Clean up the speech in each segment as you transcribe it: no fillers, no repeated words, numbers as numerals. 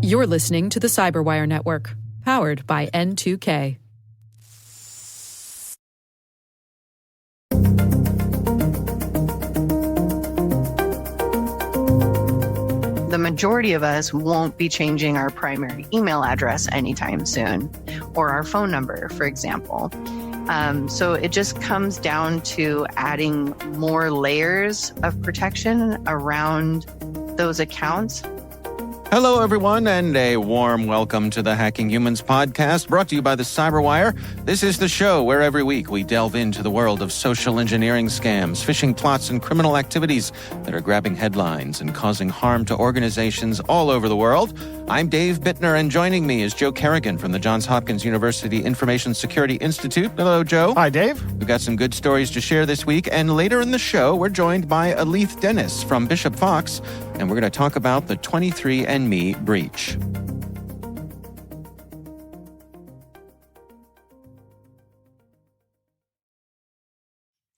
You're listening to the Cyberwire Network, powered by N2K. The majority of us won't be changing our primary email address anytime soon, or our phone number, for example. So it just comes down to adding more layers of protection around those accounts. Hello, everyone, and a warm welcome to the Hacking Humans podcast, brought to you by the Cyberwire. This is the show where every week we delve into the world of social engineering scams, phishing plots, and criminal activities that are grabbing headlines and causing harm to organizations all over the world. I'm Dave Bittner, and joining me is Joe Kerrigan from the Johns Hopkins University Information Security Institute. Hello, Joe. Hi, Dave. We've got some good stories to share this week, and later in the show, we're joined by Alethe Denis from Bishop Fox, and we're going to talk about the 23andMe breach.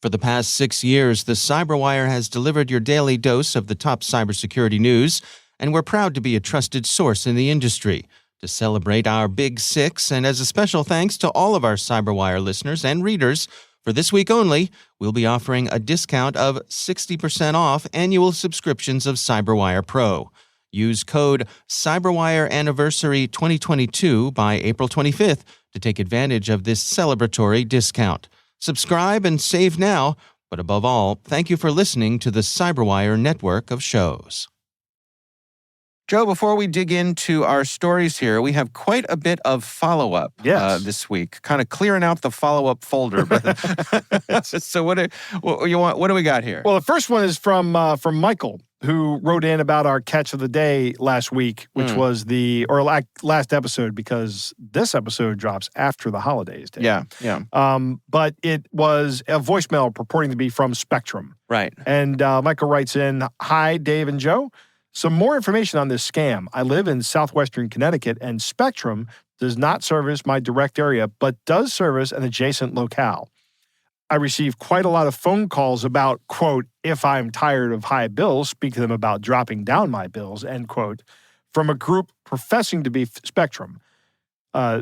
For the past 6 years, the Cyberwire has delivered your daily dose of the top cybersecurity news, and we're proud to be a trusted source in the industry. To celebrate our Big 6, and as a special thanks to all of our Cyberwire listeners and readers, for this week only, we'll be offering a discount of 60% off annual subscriptions of Cyberwire Pro. Use code Cyberwire Anniversary 2022 by April 25th to take advantage of this celebratory discount. Subscribe and save now, but above all, thank you for listening to the Cyberwire network of shows. Joe, before we dig into our stories here, we have quite a bit of follow-up this week, kind of clearing out the follow-up folder. So what do we got here? Well, the first one is from Michael, who wrote in about our catch of the day last week, which was last episode, because this episode drops after the holidays, Dave. Yeah. But it was a voicemail purporting to be from Spectrum. Right. And Michael writes in, "Hi, Dave and Joe. Some more information on this scam. I live in southwestern Connecticut, and Spectrum does not service my direct area, but does service an adjacent locale. I receive quite a lot of phone calls about, quote, if I'm tired of high bills, speak to them about dropping down my bills, end quote, from a group professing to be Spectrum.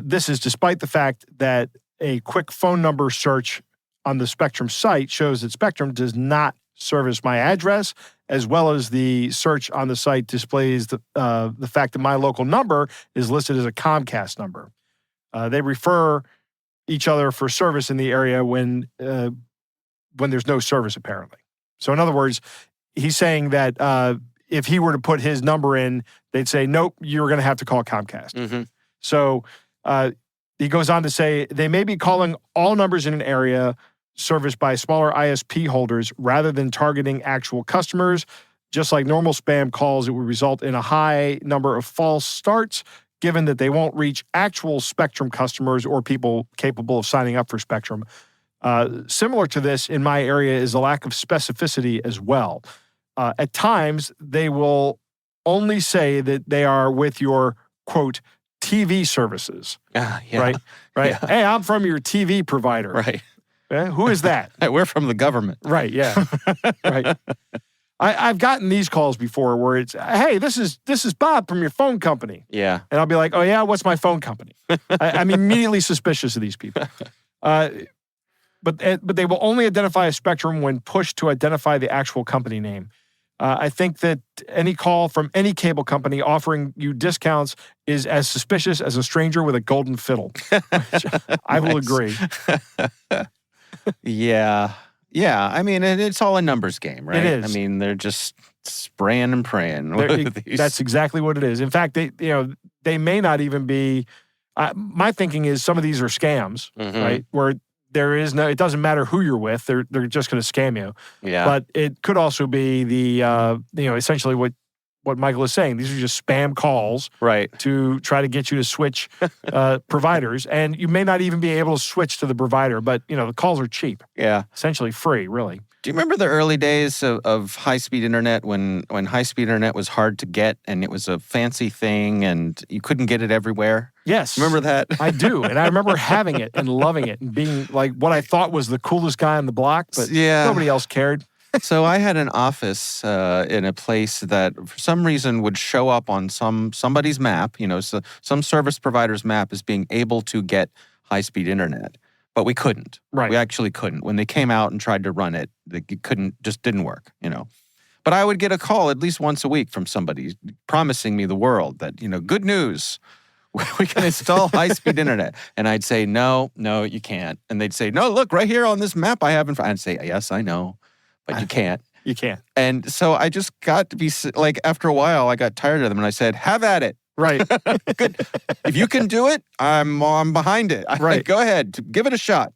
This is despite the fact that a quick phone number search on the Spectrum site shows that Spectrum does not service my address, as well as the search on the site displays the fact that my local number is listed as a Comcast number. They refer each other for service in the area when there's no service, apparently. So in other words, he's saying that if he were to put his number in, they'd say, nope, you're going to have to call Comcast. Mm-hmm. So he goes on to say, they may be calling all numbers in an area serviced by smaller ISP holders rather than targeting actual customers. Just like normal spam calls, it would result in a high number of false starts, given that they won't reach actual Spectrum customers or people capable of signing up for Spectrum. Similar to this in my area is a lack of specificity as well. At times, they will only say that they are with your, quote, TV services. Yeah. Right? Yeah. Hey, I'm from your TV provider. Right. Who is that? We're from the government. Right, yeah. Right. I've gotten these calls before where it's, hey, this is Bob from your phone company. Yeah. And I'll be like, oh yeah, what's my phone company? I'm immediately suspicious of these people. But they will only identify a Spectrum when pushed to identify the actual company name. I think that any call from any cable company offering you discounts is as suspicious as a stranger with a golden fiddle. I will agree. Yeah. I mean, it's all a numbers game, right? It is. I mean, they're just spraying and praying. That's exactly what it is. In fact, they may not even be. My thinking is some of these are scams, right? Where there is no, it doesn't matter who you're with. They're just going to scam you. Yeah. But it could also be the essentially what Michael is saying. These are just spam calls, right, to try to get you to switch providers, and you may not even be able to switch to the provider. But the calls are cheap. Yeah. Essentially free, really. Do you remember the early days of high-speed internet when high-speed internet was hard to get and it was a fancy thing and you couldn't get it everywhere? Yes. Remember that? I do. And I remember having it and loving it and being like what I thought was the coolest guy on the block, but nobody else cared. So I had an office in a place that for some reason would show up on somebody's map, so some service provider's map as being able to get high-speed internet. But we couldn't. Right. We actually couldn't. When they came out and tried to run it, just didn't work, But I would get a call at least once a week from somebody promising me the world that, good news, we can install high-speed internet. And I'd say, no, you can't. And they'd say, no, look, right here on this map I have in front. I'd say, yes, I know, but you can't. You can't. And so I just got to be, like, after a while, I got tired of them and I said, have at it. Right. Good. If you can do it, I'm behind it. Right. Go ahead. Give it a shot.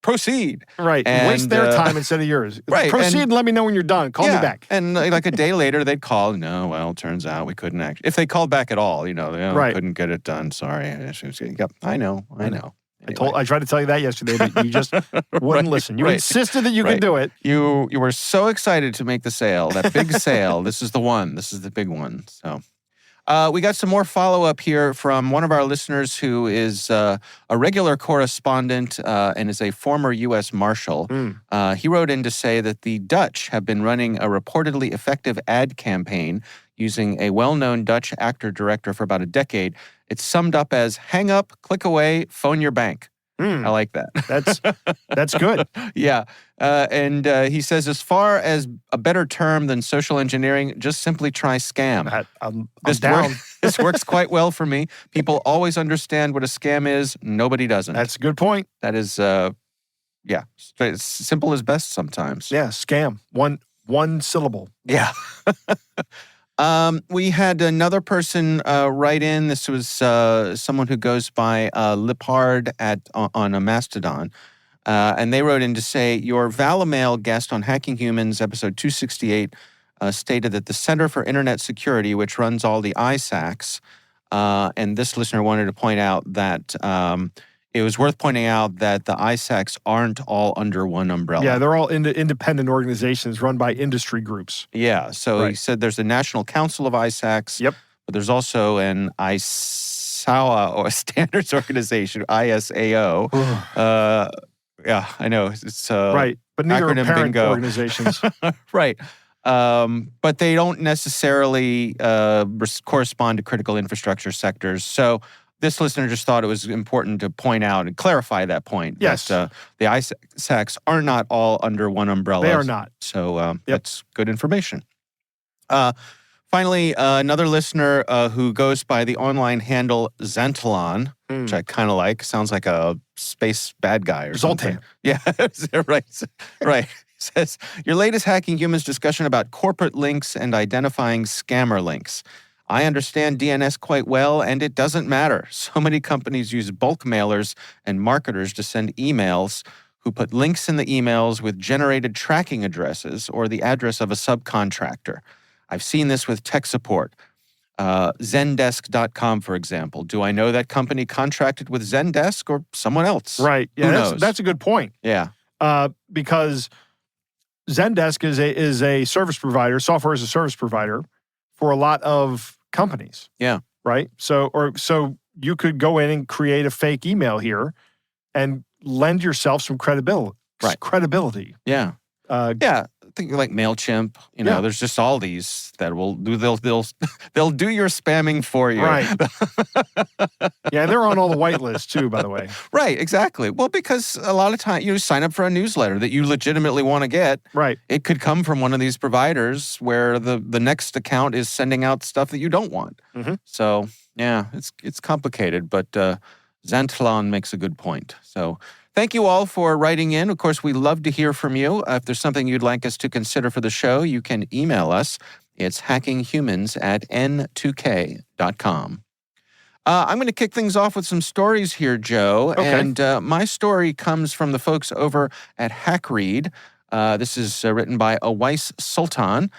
Proceed. Right. And waste their time instead of yours. Right. Proceed and let me know when you're done. Call me back. And like a day later, they'd call. No, well, turns out we couldn't actually. If they called back at all, Right. couldn't get it done. Sorry. Yep. I know. Anyway. I tried to tell you that yesterday, but you just wouldn't listen. You insisted that you could do it. You were so excited to make the sale, that big sale. This is the one. This is the big one. So. We got some more follow-up here from one of our listeners who is a regular correspondent and is a former U.S. Marshal. He wrote in to say that the Dutch have been running a reportedly effective ad campaign using a well-known Dutch actor-director for about a decade. It's summed up as hang up, click away, phone your bank. I like that. That's good. Yeah. And he says, as far as a better term than social engineering, just simply try scam. I'm down. This works quite well for me. People always understand what a scam is. Nobody doesn't. That's a good point. That is, it's simple as best sometimes. Yeah, scam. One syllable. Yeah. We had another person write in. This was someone who goes by Liphard on a Mastodon. And they wrote in to say, your Valamail guest on Hacking Humans, episode 268, stated that the Center for Internet Security, which runs all the ISACs, and this listener wanted to point out that it was worth pointing out that the ISACs aren't all under one umbrella. Yeah, they're all independent organizations run by industry groups. Yeah, so He said there's a National Council of ISACs. Yep. But there's also an ISAO, or a standards organization, ISAO. Yeah, I know. It's right, but neither are parent organizations. Right. But they don't necessarily correspond to critical infrastructure sectors. So this listener just thought it was important to point out and clarify that point. Yes. That the ISACs are not all under one umbrella. They are not. So that's good information. Finally, another listener who goes by the online handle Xantalon, which I kind of like. Sounds like a space bad guy or something. Yeah, right. Right. Says, your latest Hacking Humans discussion about corporate links and identifying scammer links. I understand DNS quite well, and it doesn't matter. So many companies use bulk mailers and marketers to send emails who put links in the emails with generated tracking addresses or the address of a subcontractor. I've seen this with tech support. Zendesk.com, for example. Do I know that company contracted with Zendesk or someone else? Right. Yeah, Who knows? That's a good point. Yeah. Because Zendesk is a service provider, software as a service provider for a lot of companies. Yeah. Right? So you could go in and create a fake email here and lend yourself some credibility. Right. Credibility. Yeah. Yeah. Think like MailChimp, there's just all these that will do, they'll do your spamming for you. Right. Yeah, they're on all the whitelists too, by the way. Right, exactly. Well, because a lot of times you sign up for a newsletter that you legitimately want to get. Right. It could come from one of these providers where the next account is sending out stuff that you don't want. Mm-hmm. So, yeah, it's complicated, but Xantalon makes a good point. So, thank you all for writing in. Of course, we love to hear from you. If there's something you'd like us to consider for the show, you can email us. It's hackinghumans@n2k.com. I'm going to kick things off with some stories here, Joe. Okay. And my story comes from the folks over at HackRead. This is written by Awais Sultan.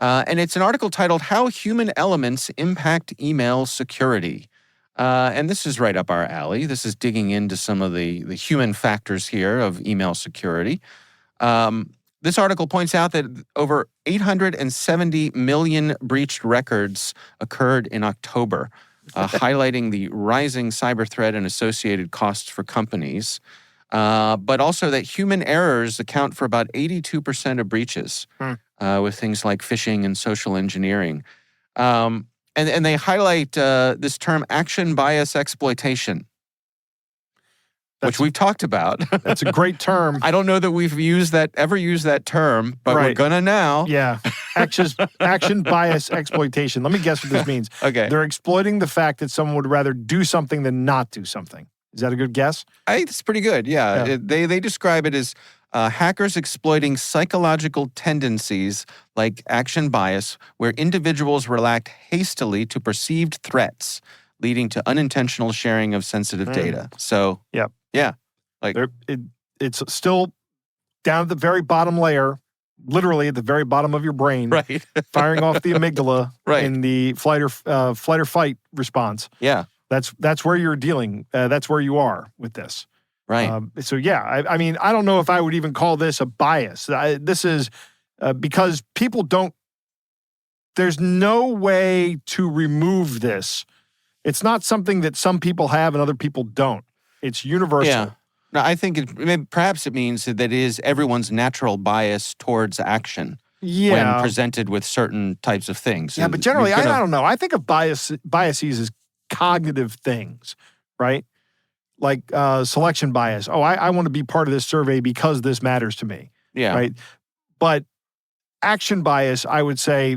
And it's an article titled, How Human Elements Impact Email Security. And this is right up our alley. This is digging into some of the human factors here of email security. This article points out that over 870 million breached records occurred in October, highlighting the rising cyber threat and associated costs for companies. but also that human errors account for about 82% of breaches with things like phishing and social engineering. And they highlight this term action bias exploitation, which we've talked about. That's a great term. I don't know that we've ever used that term, but we're gonna now. Yeah. Action bias exploitation. Let me guess what this means. Okay. They're exploiting the fact that someone would rather do something than not do something. Is that a good guess? I think it's pretty good, yeah. They describe it as hackers exploiting psychological tendencies like action bias, where individuals react hastily to perceived threats, leading to unintentional sharing of sensitive data. So, yeah. Like it's still down at the very bottom layer, literally at the very bottom of your brain, right. firing off the amygdala right. in the flight or fight response. Yeah. That's where you're dealing. That's where you are with this. Right. So yeah, I mean, I don't know if I would even call this a bias. This is because people don't. There's no way to remove this. It's not something that some people have and other people don't. It's universal. Yeah. No, I think perhaps it means that it is everyone's natural bias towards action. Yeah. When presented with certain types of things. Yeah, but generally, I don't know. I think of biases as cognitive things, right? Like selection bias. Oh, I want to be part of this survey because this matters to me. Yeah. Right. But action bias, I would say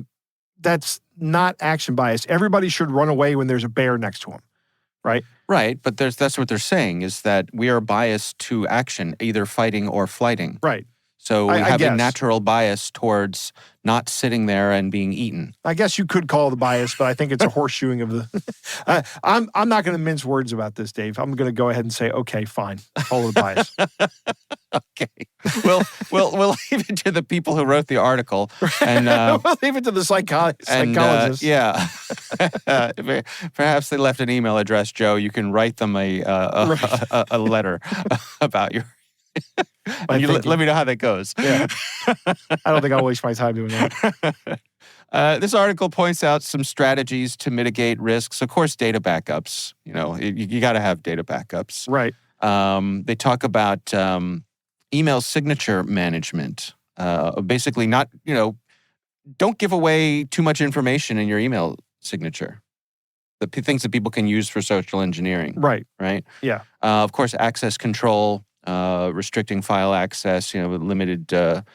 that's not action bias. Everybody should run away when there's a bear next to them. Right. Right. But that's what they're saying is that we are biased to action, either fighting or flighting. Right. So we have a natural bias towards not sitting there and being eaten. I guess you could call it a bias, but I think it's a horseshoeing of the. I'm not going to mince words about this, Dave. I'm going to go ahead and say, okay, fine, call it a bias. Okay, we'll leave it to the people who wrote the article, and we'll leave it to the psychologists. Yeah, perhaps they left an email address, Joe. You can write them a letter about your. Let me know how that goes. Yeah. I don't think I'll waste my time doing that. This article points out some strategies to mitigate risks. Of course, data backups. You got to have data backups. Right. They talk about email signature management. Basically, don't give away too much information in your email signature. The things that people can use for social engineering. Right. Right. Yeah. Of course, access control. Restricting file access, limited to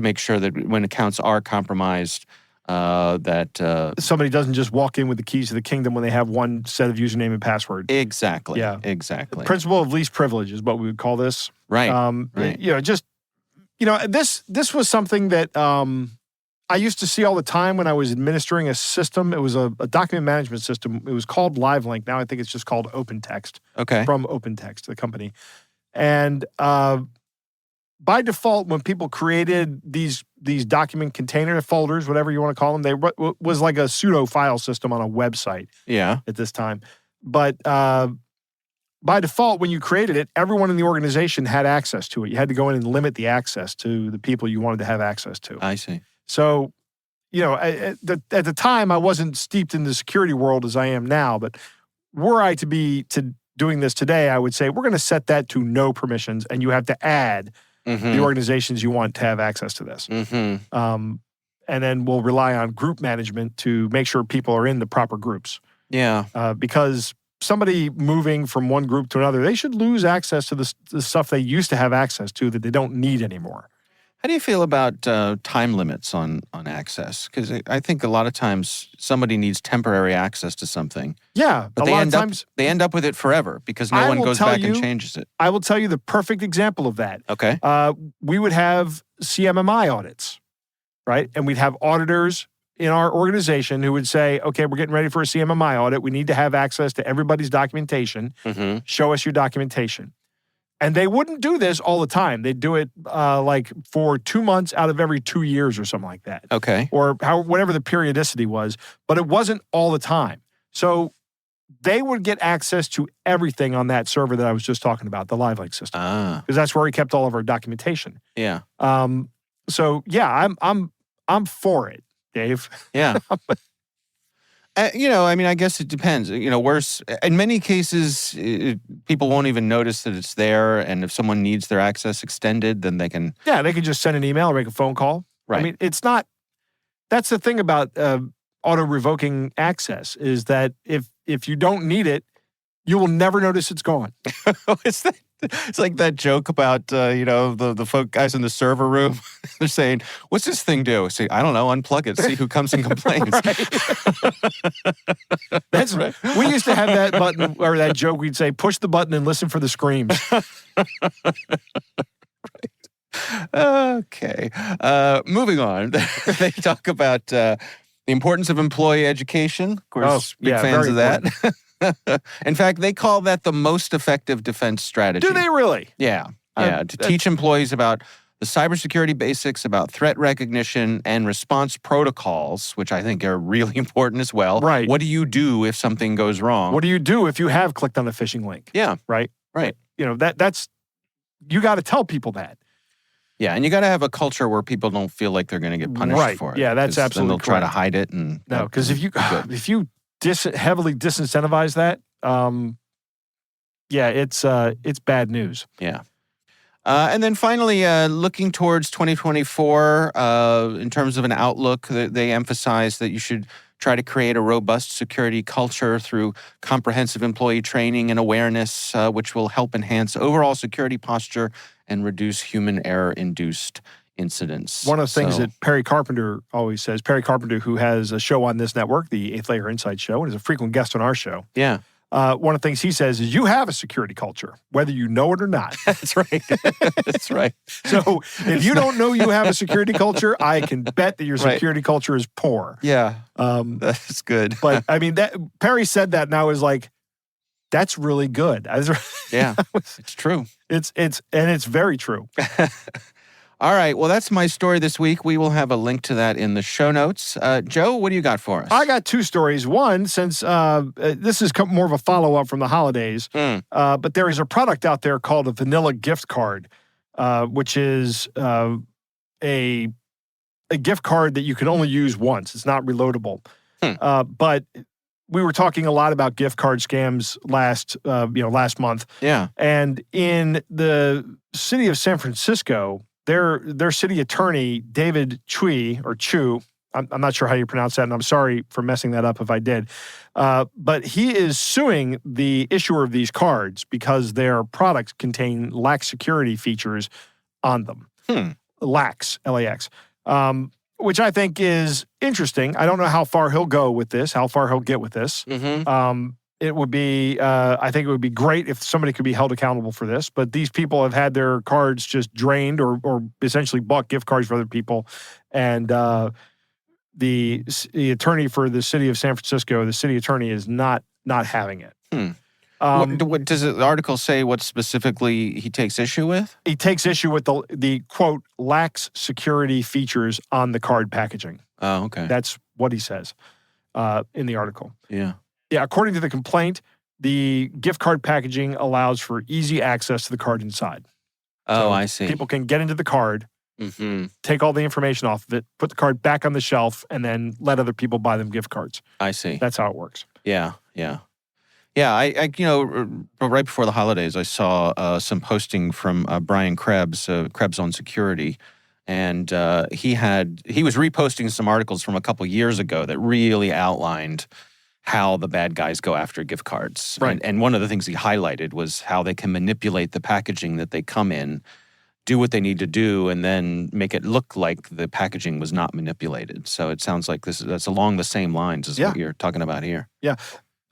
make sure that when accounts are compromised, that somebody doesn't just walk in with the keys to the kingdom when they have one set of username and password. Exactly. Yeah. Exactly. The principle of least privilege is what we would call this. Right. Right. This was something that I used to see all the time when I was administering a system. It was a document management system. It was called LiveLink. Now I think it's just called OpenText. Okay. From OpenText, the company. And by default, when people created these document container folders, whatever you want to call them, they was like a pseudo file system on a website. Yeah. At this time, but by default, when you created it, everyone in the organization had access to it. You had to go in and limit the access to the people you wanted to have access to. I see. So, at the time, I wasn't steeped in the security world as I am now. But were I to be doing this today, I would say we're going to set that to no permissions, and you have to add the organizations you want to have access to this. And then we'll rely on group management to make sure people are in the proper groups. Yeah. Because somebody moving from one group to another, they should lose access to the stuff they used to have access to that they don't need anymore. How do you feel about time limits on access? Because I think a lot of times somebody needs temporary access to something. Yeah, but they end up with it forever because no one goes back and changes it. I will tell you the perfect example of that. Okay. We would have CMMI audits, right? And we'd have auditors in our organization who would say, okay, we're getting ready for a CMMI audit. We need to have access to everybody's documentation. Show us your documentation. And they wouldn't do this all the time. They'd do it like for 2 months out of every 2 years or something like that. Okay. Or whatever the periodicity was. But it wasn't all the time. So they would get access to everything on that server that I was just talking about, the LiveLink system. Because that's where we kept all of our documentation. Yeah. So yeah, I'm for it, Dave. Yeah. I guess it depends. Worse, in many cases, people won't even notice that it's there. And if someone needs their access extended, then they can. Yeah, they can just send an email or make a phone call. Right. I mean, it's not. That's the thing about auto revoking access is that if you don't need it, you will never notice it's gone. It's like that joke about, the folk guys in the server room. They're saying, what's this thing do? Say, I don't know, unplug it, see who comes and complains. That's right. We used to have that button, or that joke, we'd say, push the button and listen for the screams. Okay. Moving on. They talk about the importance of employee education. Of course, big fans of that. In fact, they call that the most effective defense strategy. Do they really? Yeah. To teach employees about the cybersecurity basics, about threat recognition and response protocols, which I think are really important as well. Right. What do you do if something goes wrong? What do you do if you have clicked on a phishing link? Yeah. Right? Right. That's you got to tell people that. Yeah, and you got to have a culture where people don't feel like they're going to get punished for it. Yeah, that's absolutely then they'll try to correct. hide it. And No, because if you heavily disincentivize that, it's bad news. Yeah. And then finally, looking towards 2024, in terms of an outlook, they emphasize that you should try to create a robust security culture through comprehensive employee training and awareness, which will help enhance overall security posture and reduce human error-induced incidents. One of the things that Perry Carpenter always says, Perry Carpenter, who has a show on this network, the Eighth Layer Insight Show, and is a frequent guest on our show. Yeah. One of the things he says is you have a security culture, whether you know it or not. That's right. That's right. So if you don't know you have a security culture, I can bet that your security culture is poor. Yeah. That's good. But I mean, Perry said that, and I was like, that's really good. Yeah, it's true. It's very true. All right. Well, that's my story this week. We will have a link to that in the show notes. Joe, what do you got for us? I got two stories. One, since this is more of a follow-up from the holidays, but there is a product out there called a vanilla gift card, which is a gift card that you can only use once. It's not reloadable. But we were talking a lot about gift card scams last month. Yeah. And in the city of San Francisco, their city attorney, David Chu, I'm not sure how you pronounce that, and I'm sorry for messing that up if I did, but he is suing the issuer of these cards because their products contain lax security features on them. Lax, L-A-X, which I think is interesting. I don't know how far he'll go with this, how far he'll get with this. It would be, I think it would be great if somebody could be held accountable for this, but these people have had their cards just drained or essentially bought gift cards for other people. And the attorney for the city of San Francisco, the city attorney is not having it. What does the article say what specifically he takes issue with? He takes issue with the quote, lax security features on the card packaging. Oh, okay. That's what he says in the article. Yeah. Yeah, according to the complaint, the gift card packaging allows for easy access to the card inside. Oh, I see. People can get into the card, take all the information off of it, put the card back on the shelf, and then let other people buy them gift cards. I see. That's how it works. Yeah. I right before the holidays, I saw some posting from Brian Krebs, Krebs on Security, and he was reposting some articles from a couple years ago that really outlined how the bad guys go after gift cards. Right. And one of the things he highlighted was how they can manipulate the packaging that they come in, do what they need to do, and then make it look like the packaging was not manipulated. So it sounds like that's along the same lines as what you're talking about here. Yeah.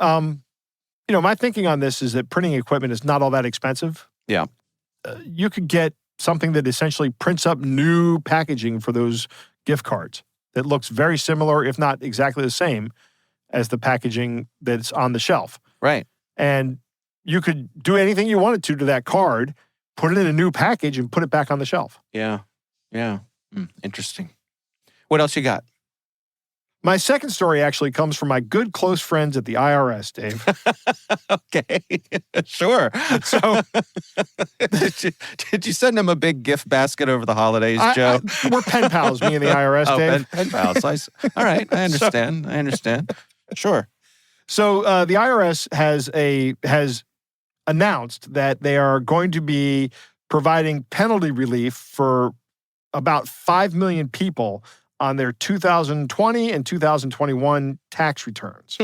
My thinking on this is that printing equipment is not all that expensive. Yeah. You could get something that essentially prints up new packaging for those gift cards that looks very similar, if not exactly the same, as the packaging that's on the shelf. Right. And you could do anything you wanted to that card, put it in a new package, and put it back on the shelf. Yeah. Interesting. What else you got? My second story actually comes from my good close friends at the IRS, Dave. Okay. Sure. So did you send them a big gift basket over the holidays, Joe? We're pen pals, me and the IRS, Dave. Pen pals. All right. I understand. Sure. So the IRS has announced that they are going to be providing penalty relief for about 5 million people on their 2020 and 2021 tax returns.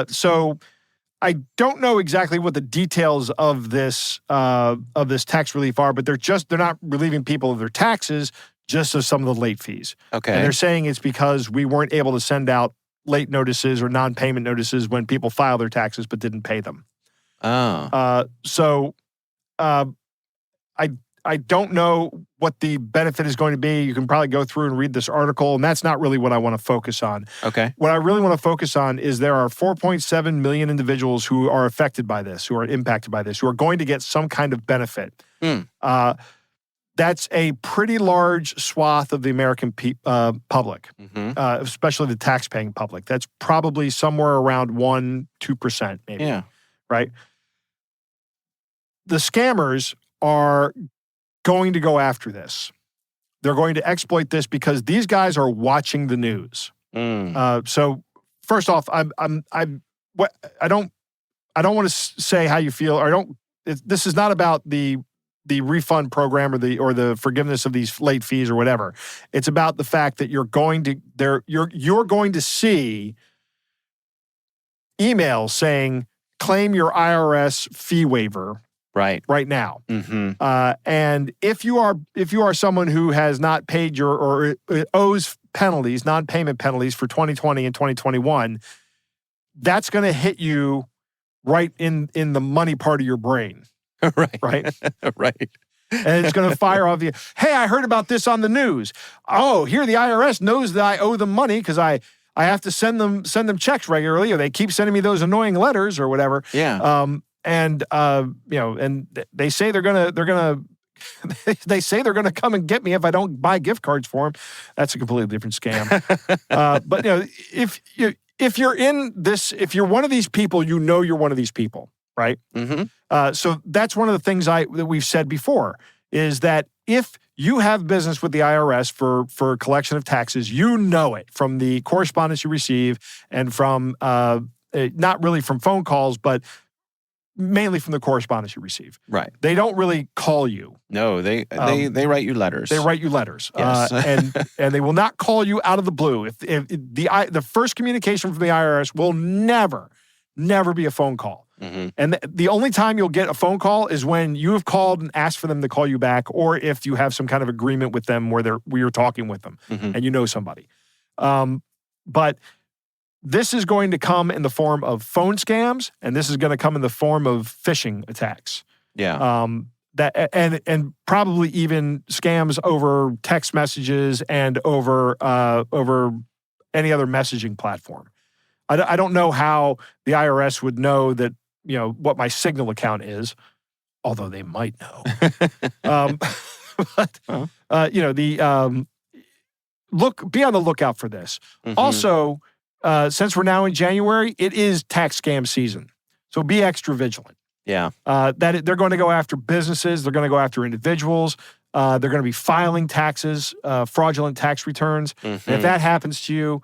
So I don't know exactly what the details of this tax relief are, but they're not relieving people of their taxes, just of some of the late fees. Okay. And they're saying it's because we weren't able to send out late notices or non-payment notices when people file their taxes but didn't pay them. So I don't know what the benefit is going to be. You can probably go through and read this article, and that's not really what I want to focus on. Okay. What I really want to focus on is there are 4.7 million individuals who are affected by this, who are impacted by this, who are going to get some kind of benefit. That's a pretty large swath of the American public, especially the tax-paying public. That's probably somewhere around 1-2%, maybe. Yeah. Right? The scammers are going to go after this. They're going to exploit this because these guys are watching the news. So first off, I don't want to say how you feel, or this is not about the refund program or the forgiveness of these late fees or whatever. It's about the fact that you're going to see emails saying claim your IRS fee waiver right now. And if you are someone who has not paid or owes penalties, non-payment penalties for 2020 and 2021, that's going to hit you right in the money part of your brain. Right. Right. And it's going to fire off you. Hey, I heard about this on the news. Oh, here the IRS knows that I owe them money because I have to send them checks regularly, or they keep sending me those annoying letters or whatever. Yeah. And they say they're gonna they say they're gonna come and get me if I don't buy gift cards for them. That's a completely different scam. But if you're in this, if you're one of these people, you're one of these people, right? So that's one of the things that we've said before is that if you have business with the IRS for collection of taxes, you know it from the correspondence you receive and from not really from phone calls, but mainly from the correspondence you receive. Right. They don't really call you. No, they write you letters. They write you letters. Yes. And they will not call you out of the blue. If the first communication from the IRS will never be a phone call. And the only time you'll get a phone call is when you have called and asked for them to call you back, or if you have some kind of agreement with them where you're talking with them and you know somebody. But this is going to come in the form of phone scams, and this is going to come in the form of phishing attacks. Yeah. And probably even scams over text messages and over any other messaging platform. I don't know how the IRS would know that what my Signal account is, although they might know. But be on the lookout for this. Also. Since we're now in January, it is tax scam season. So be extra vigilant. Yeah. That they're going to go after businesses. They're going to go after individuals. They're going to be filing taxes, fraudulent tax returns. And if that happens to you,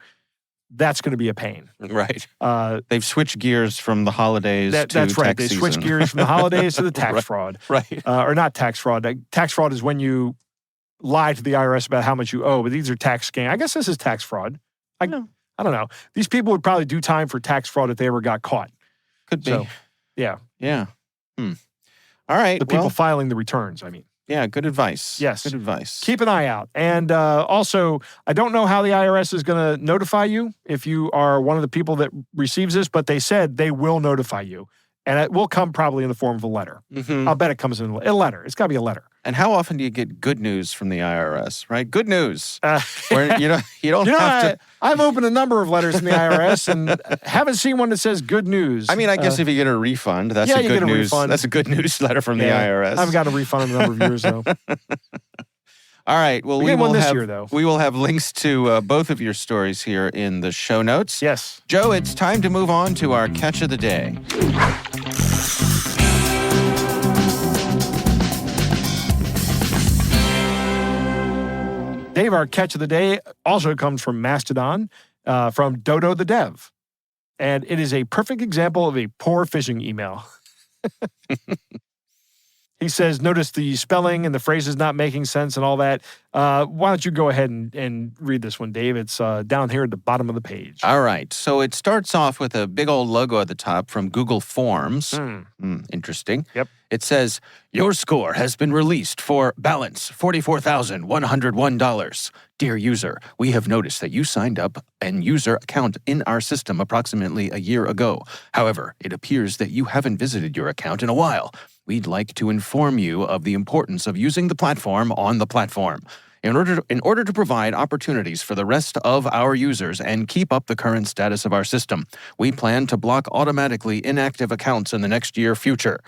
that's going to be a pain. Right. They've switched gears from the holidays to that's right. tax They season. switched gears from the holidays to the tax fraud. Right. Or not tax fraud. Tax fraud is when you lie to the IRS about how much you owe, but these are tax scams. I guess this is tax fraud. I don't know. These people would probably do time for tax fraud if they ever got caught. Could be. So, yeah. Yeah. All right. The people filing the returns, I mean. Yeah, good advice. Yes. Good advice. Keep an eye out. And also, I don't know how the IRS is going to notify you if you are one of the people that receives this, but they said they will notify you. And it will come probably in the form of a letter. I'll bet it comes in a letter. It's got to be a letter. And how often do you get good news from the IRS, right? Good news. Where you don't have to. I've opened a number of letters from the IRS and haven't seen one that says good news. I mean, I guess if you get a refund, that's a good news. That's a good news letter from the IRS. I've got a refund in a number of years, though. All right. Well, we will have links to both of your stories here in the show notes. Yes. Joe, it's time to move on to our catch of the day. Dave, our catch of the day also comes from Mastodon, from Dodo the Dev. And it is a perfect example of a poor phishing email. He says, notice the spelling and the phrases not making sense and all that. Why don't you go ahead and read this one, Dave? It's down here at the bottom of the page. All right. So it starts off with a big old logo at the top from Google Forms. Interesting. Yep. It says, your score has been released for balance $44,101. Dear user, we have noticed that you signed up an user account in our system approximately a year ago. However, it appears that you haven't visited your account in a while. We'd like to inform you of the importance of using the platform on the platform. In order to provide opportunities for the rest of our users and keep up the current status of our system, we plan to block automatically inactive accounts in the next year future.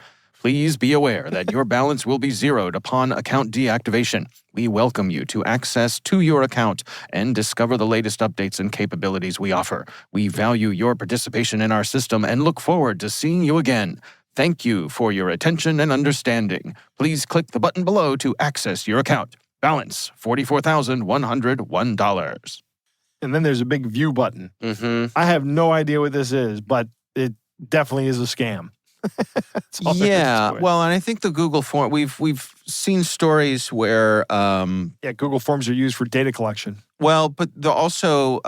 Please be aware that your balance will be zeroed upon account deactivation. We welcome you to access to your account and discover the latest updates and capabilities we offer. We value your participation in our system and look forward to seeing you again. Thank you for your attention and understanding. Please click the button below to access your account. Balance $44,101. And then there's a big view button. Mm-hmm. I have no idea what this is, but it definitely is a scam. Yeah, well, and I think the Google Form, we've seen stories where Google Forms are used for data collection. Well, but also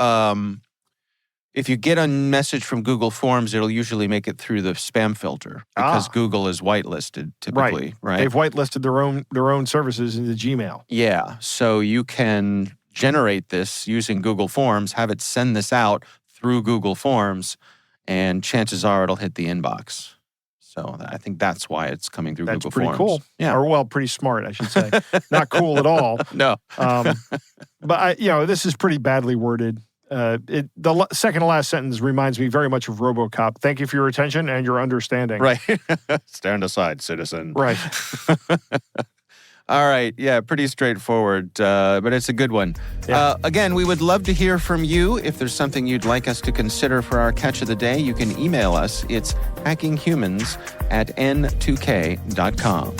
if you get a message from Google Forms, it'll usually make it through the spam filter because Google is whitelisted typically, right? They've whitelisted their own services into Gmail. Yeah, so you can generate this using Google Forms, have it send this out through Google Forms, and chances are it'll hit the inbox. So I think that's why it's coming through Google Forms. That's pretty cool. Yeah. Or, well, pretty smart, I should say. Not cool at all. No. But this is pretty badly worded. The second to last sentence reminds me very much of RoboCop. Thank you for your attention and your understanding. Right. Stand aside, citizen. Right. All right. Yeah, pretty straightforward, but it's a good one. Yeah. Again, we would love to hear from you. If there's something you'd like us to consider for our catch of the day, you can email us. It's hackinghumans@n2k.com.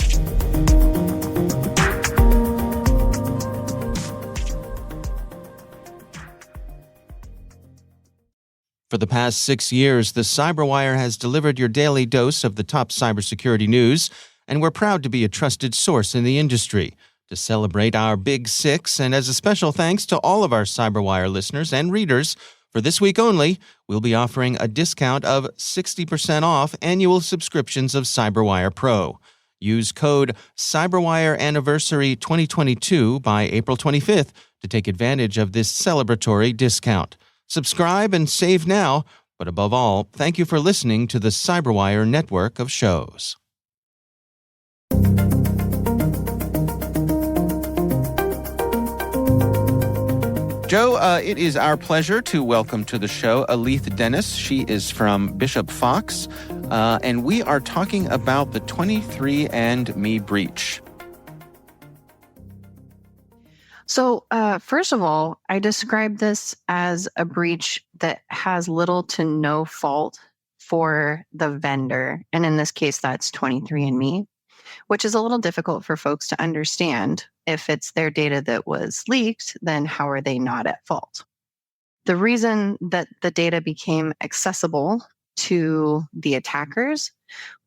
For the past 6 years, the CyberWire has delivered your daily dose of the top cybersecurity news, and we're proud to be a trusted source in the industry. To celebrate our Big 6, and as a special thanks to all of our CyberWire listeners and readers, for this week only, we'll be offering a discount of 60% off annual subscriptions of CyberWire Pro. Use code CyberWireAnniversary2022 by April 25th to take advantage of this celebratory discount. Subscribe and save now, but above all, thank you for listening to the CyberWire network of shows. Joe, it is our pleasure to welcome to the show Alethe Denis. She is from Bishop Fox, and we are talking about the 23andMe breach. So, first of all, I describe this as a breach that has little to no fault for the vendor. And in this case, that's 23andMe, which is a little difficult for folks to understand. If it's their data that was leaked, then how are they not at fault? The reason that the data became accessible to the attackers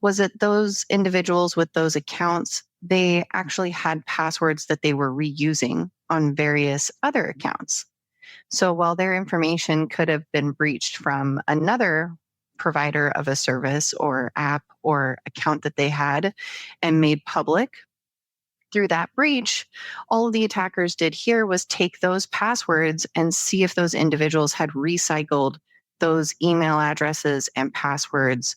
was that those individuals with those accounts, they actually had passwords that they were reusing on various other accounts. So while their information could have been breached from another provider of a service or app or account that they had and made public through that breach, all the attackers did here was take those passwords and see if those individuals had recycled those email addresses and passwords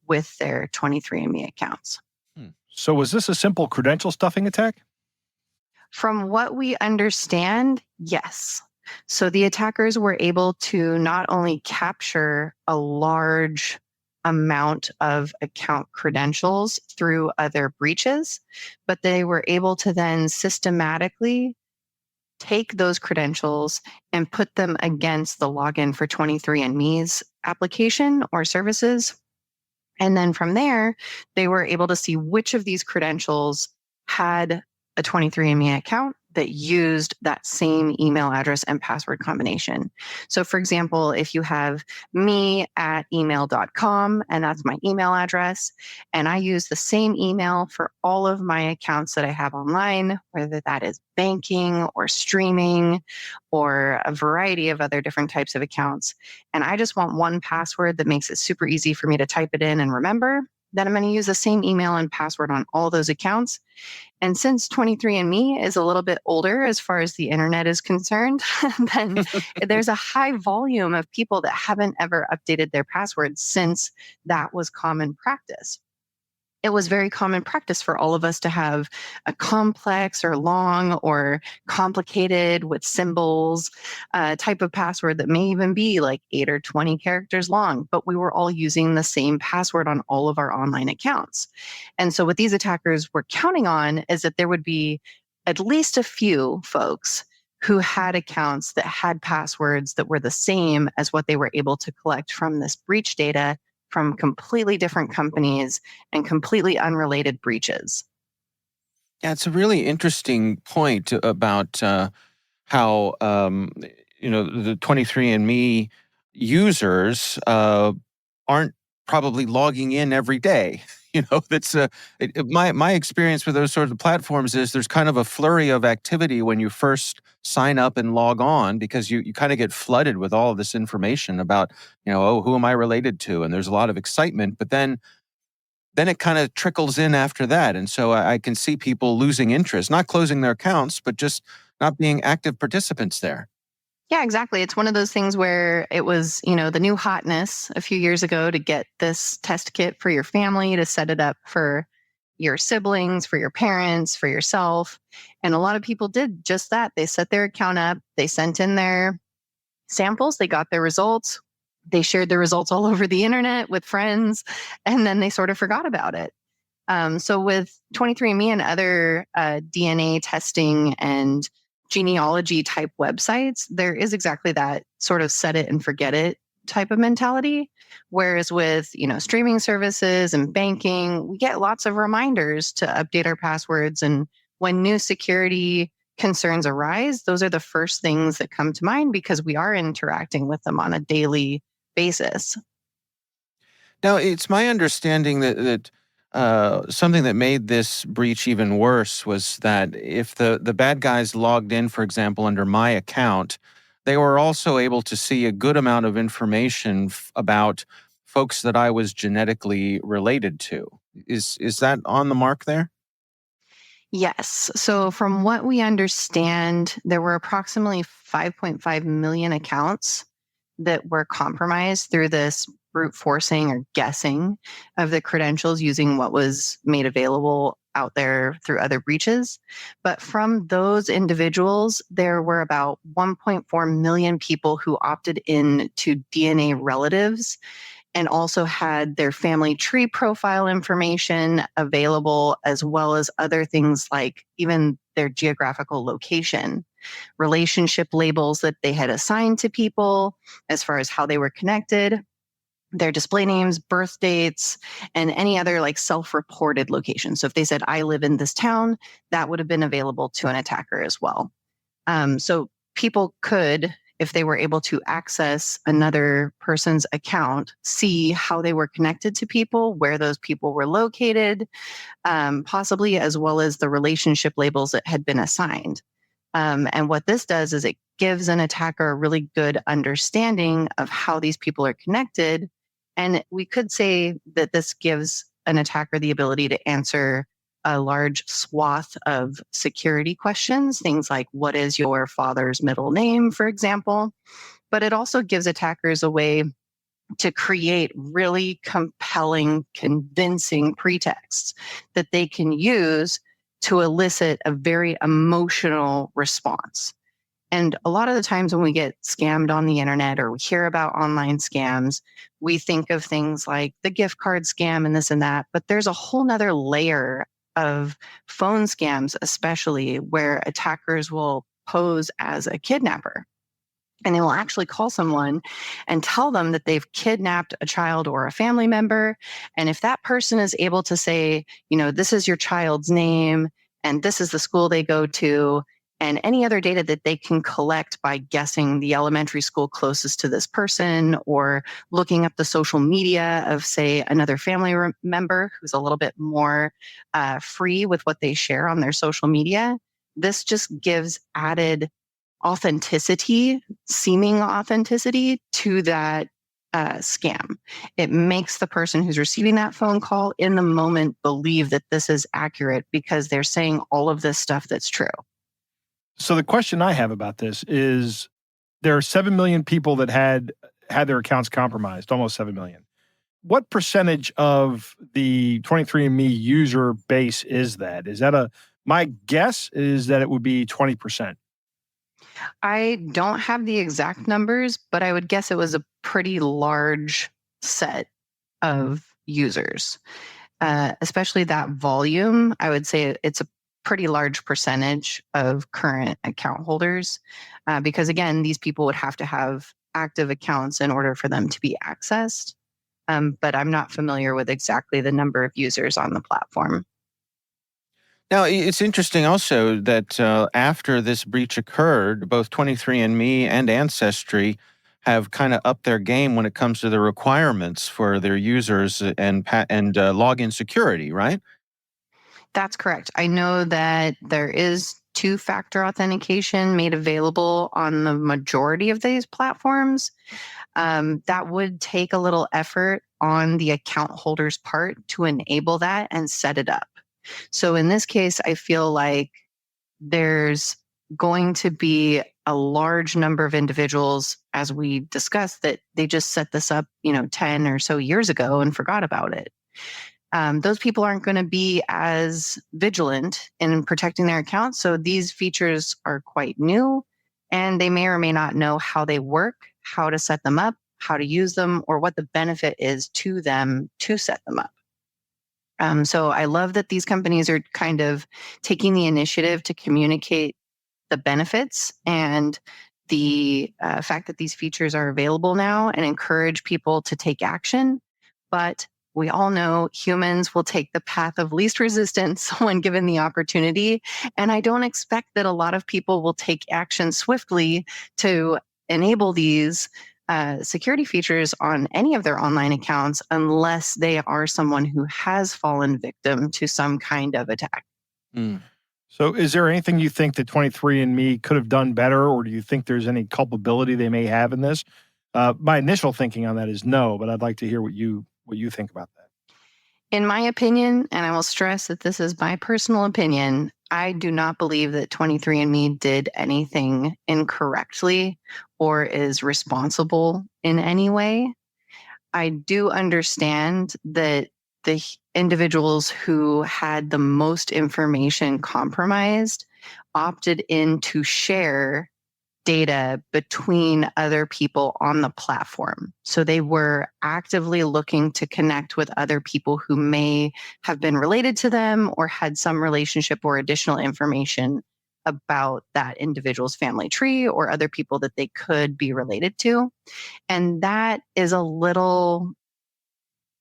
with their 23andMe accounts. So was this a simple credential stuffing attack? From what we understand, yes. So the attackers were able to not only capture a large amount of account credentials through other breaches, but they were able to then systematically take those credentials and put them against the login for 23andMe's application or services. And then from there, they were able to see which of these credentials had a 23andMe account that used that same email address and password combination. So for example, if you have me@email.com, and that's my email address, and I use the same email for all of my accounts that I have online, whether that is banking or streaming or a variety of other different types of accounts, and I just want one password that makes it super easy for me to type it in and remember, then I'm going to use the same email and password on all those accounts. And since 23andMe is a little bit older as far as the internet is concerned, then there's a high volume of people that haven't ever updated their passwords since that was common practice. It was very common practice for all of us to have a complex or long or complicated with symbols type of password that may even be like 8 or 20 characters long, but we were all using the same password on all of our online accounts. And so what these attackers were counting on is that there would be at least a few folks who had accounts that had passwords that were the same as what they were able to collect from this breach data from completely different companies and completely unrelated breaches. Yeah, it's a really interesting point about how the 23andMe users aren't probably logging in every day. That's my experience with those sorts of platforms is there's kind of a flurry of activity when you first sign up and log on because you kind of get flooded with all of this information about, who am I related to? And there's a lot of excitement, but then it kind of trickles in after that. And so I can see people losing interest, not closing their accounts, but just not being active participants there. Yeah, exactly. It's one of those things where it was, the new hotness a few years ago to get this test kit for your family, to set it up for your siblings, for your parents, for yourself. And a lot of people did just that. They set their account up, they sent in their samples, they got their results, they shared their results all over the internet with friends, and then they sort of forgot about it. So with 23andMe and other DNA testing and genealogy type websites, there is exactly that sort of set it and forget it type of mentality. Whereas with, streaming services and banking, we get lots of reminders to update our passwords. And when new security concerns arise, those are the first things that come to mind because we are interacting with them on a daily basis. Now, it's my understanding that something that made this breach even worse was that if the bad guys logged in, for example, under my account, they were also able to see a good amount of information about folks that I was genetically related to. Is that on the mark there? Yes. So from what we understand, there were approximately 5.5 million accounts that were compromised through this brute forcing or guessing of the credentials using what was made available out there through other breaches. But from those individuals, there were about 1.4 million people who opted in to DNA relatives and also had their family tree profile information available, as well as other things like even their geographical location, relationship labels that they had assigned to people as far as how they were connected, their display names, birth dates, and any other like self-reported location. So if they said, I live in this town, that would have been available to an attacker as well. So people could, if they were able to access another person's account, see how they were connected to people, where those people were located, possibly as well as the relationship labels that had been assigned. And what this does is it gives an attacker a really good understanding of how these people are connected. And we could say that this gives an attacker the ability to answer a large swath of security questions, things like what is your father's middle name, for example. But it also gives attackers a way to create really compelling, convincing pretexts that they can use to elicit a very emotional response. And a lot of the times when we get scammed on the internet or we hear about online scams, we think of things like the gift card scam and this and that, but there's a whole nother layer of phone scams, especially where attackers will pose as a kidnapper. And they will actually call someone and tell them that they've kidnapped a child or a family member. And if that person is able to say, this is your child's name, and this is the school they go to, and any other data that they can collect by guessing the elementary school closest to this person or looking up the social media of, say, another family member who's a little bit more free with what they share on their social media. This just gives added authenticity, seeming authenticity to that scam. It makes the person who's receiving that phone call in the moment believe that this is accurate because they're saying all of this stuff that's true. So the question I have about this is there are 7 million people that had their accounts compromised, almost 7 million. What percentage of the 23andMe user base is that? My guess is that it would be 20%. I don't have the exact numbers, but I would guess it was a pretty large set of users, especially that volume. I would say it's a pretty large percentage of current account holders, because again, these people would have to have active accounts in order for them to be accessed. But I'm not familiar with exactly the number of users on the platform. Now, it's interesting also that after this breach occurred, both 23andMe and Ancestry have kind of upped their game when it comes to the requirements for their users and login security, right? That's correct. I know that there is two-factor authentication made available on the majority of these platforms. That would take a little effort on the account holder's part to enable that and set it up. So in this case, I feel like there's going to be a large number of individuals, as we discussed, that they just set this up, 10 or so years ago and forgot about it. Those people aren't going to be as vigilant in protecting their accounts. So these features are quite new, and they may or may not know how they work, how to set them up, how to use them, or what the benefit is to them to set them up. So I love that these companies are kind of taking the initiative to communicate the benefits and the fact that these features are available now and encourage people to take action. But we all know humans will take the path of least resistance when given the opportunity. And I don't expect that a lot of people will take action swiftly to enable these security features on any of their online accounts unless they are someone who has fallen victim to some kind of attack. Mm. So is there anything you think that 23andMe could have done better, or do you think there's any culpability they may have in this? My initial thinking on that is no, but I'd like to hear what you think about that. In my opinion, and I will stress that this is my personal opinion, I do not believe that 23andMe did anything incorrectly or is responsible in any way. I do understand that the individuals who had the most information compromised opted in to share data between other people on the platform. So they were actively looking to connect with other people who may have been related to them or had some relationship or additional information about that individual's family tree or other people that they could be related to. And that is a little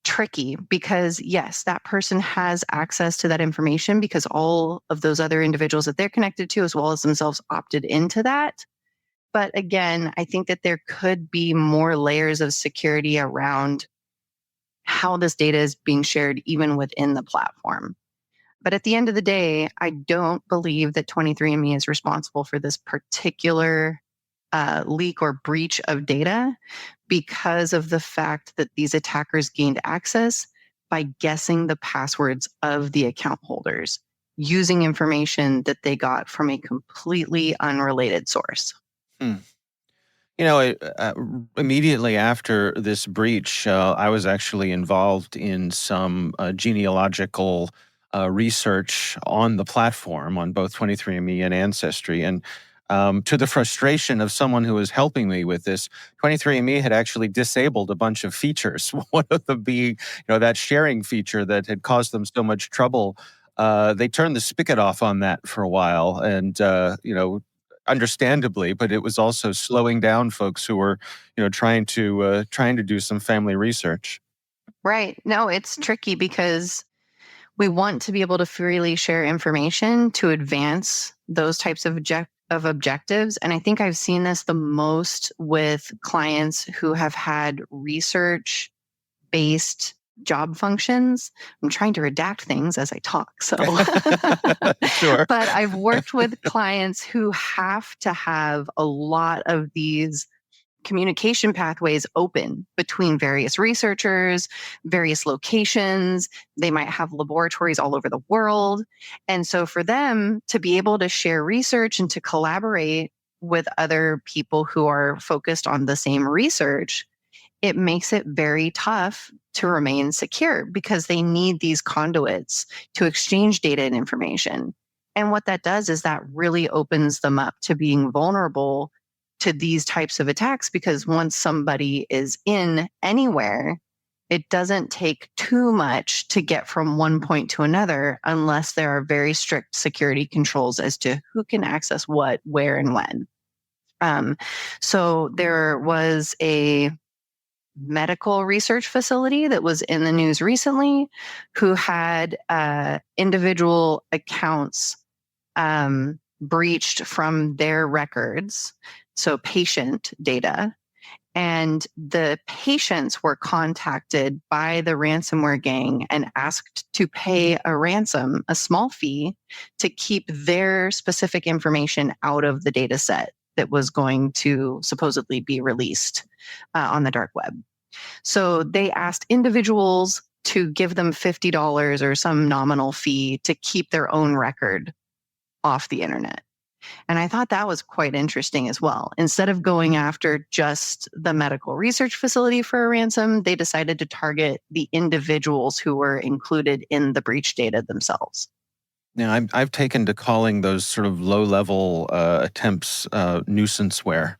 tricky because yes, that person has access to that information because all of those other individuals that they're connected to, as well as themselves, opted into that. But again, I think that there could be more layers of security around how this data is being shared, even within the platform. But at the end of the day, I don't believe that 23andMe is responsible for this particular leak or breach of data because of the fact that these attackers gained access by guessing the passwords of the account holders using information that they got from a completely unrelated source. Hmm. Immediately after this breach, I was actually involved in some genealogical research on the platform on both 23andMe and Ancestry. And to the frustration of someone who was helping me with this, 23andMe had actually disabled a bunch of features. One of them being, that sharing feature that had caused them so much trouble. They turned the spigot off on that for a while, and understandably, but it was also slowing down folks who were, trying to do some family research. Right. No, it's tricky because we want to be able to freely share information to advance those types of objectives. And I think I've seen this the most with clients who have had research-based job functions. I'm trying to redact things as I talk, so. Sure. But I've worked with clients who have to have a lot of these communication pathways open between various researchers, various locations. They might have laboratories all over the world. And so for them to be able to share research and to collaborate with other people who are focused on the same research, it makes it very tough to remain secure because they need these conduits to exchange data and information. And what that does is that really opens them up to being vulnerable to these types of attacks, because once somebody is in anywhere, it doesn't take too much to get from one point to another unless there are very strict security controls as to who can access what, where, and when. So there was a medical research facility that was in the news recently who had individual accounts breached from their records, so patient data. And the patients were contacted by the ransomware gang and asked to pay a ransom, a small fee, to keep their specific information out of the data set that was going to supposedly be released on the dark web. So they asked individuals to give them $50 or some nominal fee to keep their own record off the internet. And I thought that was quite interesting as well. Instead of going after just the medical research facility for a ransom, they decided to target the individuals who were included in the breach data themselves. Now, I've taken to calling those sort of low-level attempts nuisanceware,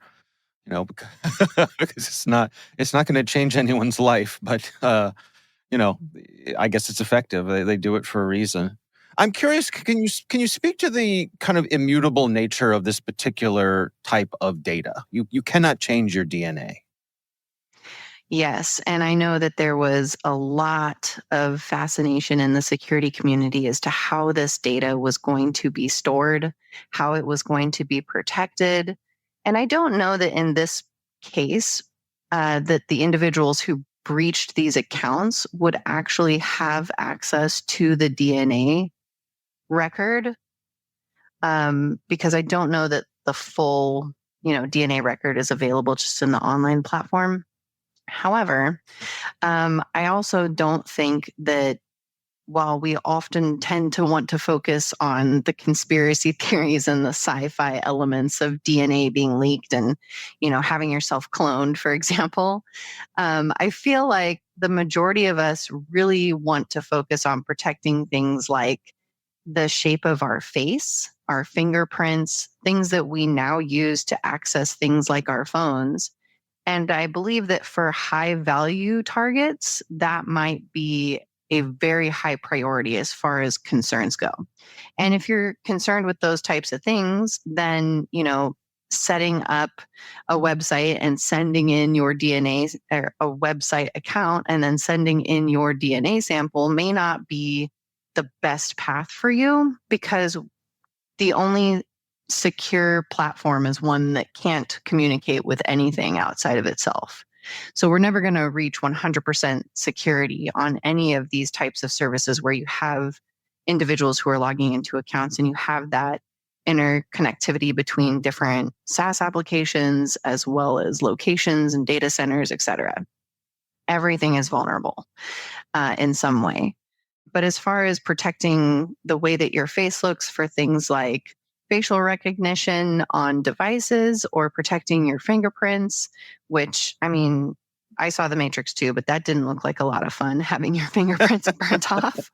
because it's not going to change anyone's life, but I guess it's effective. They do it for a reason. I'm curious, can you speak to the kind of immutable nature of this particular type of data? You cannot change your DNA. Yes, and I know that there was a lot of fascination in the security community as to how this data was going to be stored, how it was going to be protected. And I don't know that in this case, that the individuals who breached these accounts would actually have access to the DNA record, because I don't know that the full, DNA record is available just in the online platform. However, I also don't think that while we often tend to want to focus on the conspiracy theories and the sci-fi elements of DNA being leaked and, having yourself cloned, for example, I feel like the majority of us really want to focus on protecting things like the shape of our face, our fingerprints, things that we now use to access things like our phones. And I believe that for high value targets, that might be a very high priority as far as concerns go. And if you're concerned with those types of things, then, setting up a website and sending in your DNA, or a website account and then sending in your DNA sample may not be the best path for you, because the only secure platform is one that can't communicate with anything outside of itself. So we're never going to reach 100% security on any of these types of services where you have individuals who are logging into accounts and you have that interconnectivity between different SaaS applications as well as locations and data centers, et cetera. Everything is vulnerable in some way. But as far as protecting the way that your face looks for things like facial recognition on devices or protecting your fingerprints, which, I saw The Matrix too, but that didn't look like a lot of fun, having your fingerprints burnt off.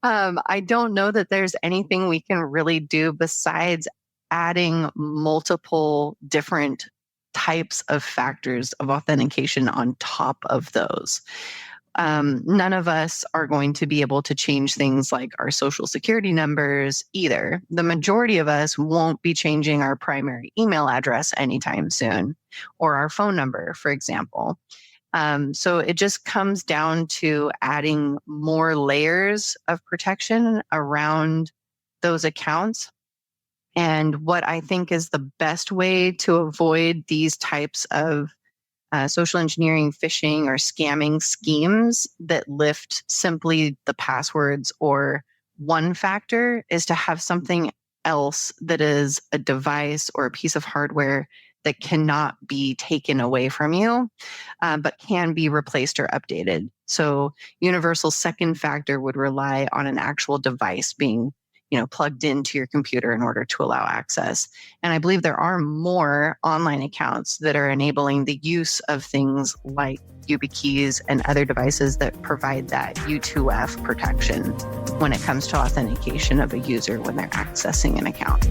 I don't know that there's anything we can really do besides adding multiple different types of factors of authentication on top of those. None of us are going to be able to change things like our social security numbers either. The majority of us won't be changing our primary email address anytime soon, or our phone number, for example. So it just comes down to adding more layers of protection around those accounts. And what I think is the best way to avoid these types of social engineering, phishing, or scamming schemes that lift simply the passwords or one factor is to have something else that is a device or a piece of hardware that cannot be taken away from you, but can be replaced or updated. So universal second factor would rely on an actual device being plugged into your computer in order to allow access. And I believe there are more online accounts that are enabling the use of things like YubiKeys and other devices that provide that U2F protection when it comes to authentication of a user when they're accessing an account.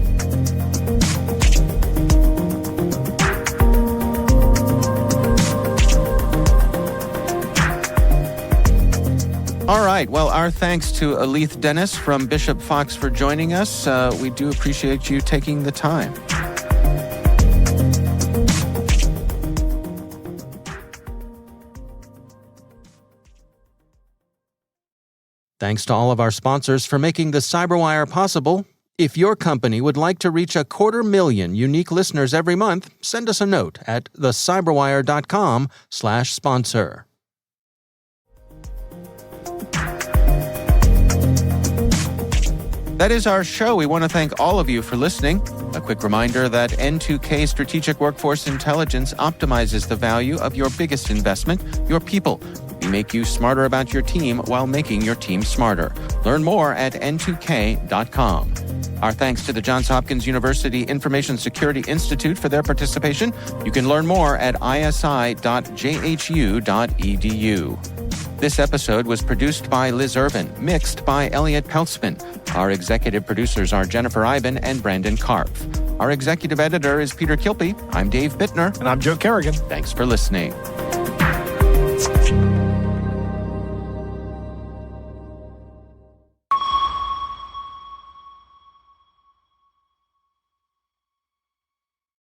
All right. Well, our thanks to Alethe Denis from Bishop Fox for joining us. We do appreciate you taking the time. Thanks to all of our sponsors for making the CyberWire possible. If your company would like to reach 250,000 unique listeners every month, send us a note at thecyberwire.com/sponsor. That is our show. We want to thank all of you for listening. A quick reminder that N2K Strategic Workforce Intelligence optimizes the value of your biggest investment, your people. We make you smarter about your team while making your team smarter. Learn more at n2k.com. Our thanks to the Johns Hopkins University Information Security Institute for their participation. You can learn more at isi.jhu.edu. This episode was produced by Liz Irvin, mixed by Elliot Peltzman. Our executive producers are Jennifer Iben and Brandon Karpf. Our executive editor is Peter Kilpie. I'm Dave Bittner. And I'm Joe Kerrigan. Thanks for listening.